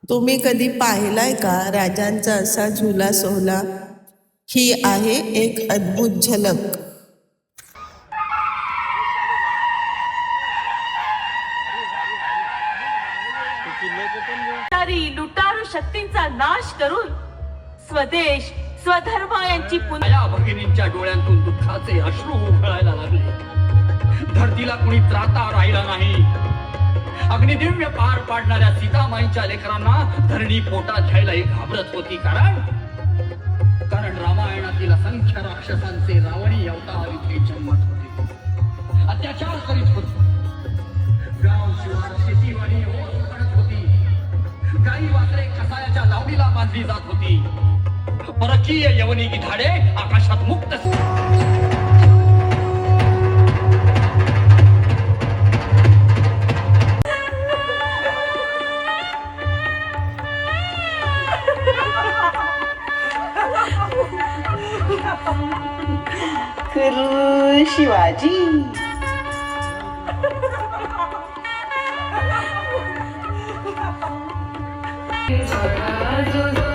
तुम्ही कधी पाहिलाय का राजांचा असा झुला सोहला? ही आहे एक अद्भुत झलक. लुटारू शक्तींचा नाश करून स्वदेश स्वधर्म यांची पुन्हा भगिनींच्या डोळ्यांतून दुःखाचे अश्रू उघळायला लागले. धरतीला कुणी त्राता राहिला नाही. अग्निदिव्य पार पाडणाऱ्या सीतामाईंच्या लेकरांना धरणी पोटात घ्यायलाही घाबरत होती. कारण रामायणातील असंख्य राक्षसांचे रावणी अवतार इथे जन्मत होते, अत्याचार करीत होते. गाव शिवार शेतीवाडी ओस पडत होती. गाई वासरे कसायाच्या लावडीला बांधली जात होती. परकीय यवनी गिधाडे आकाशात मुक्त शिवाजी. जो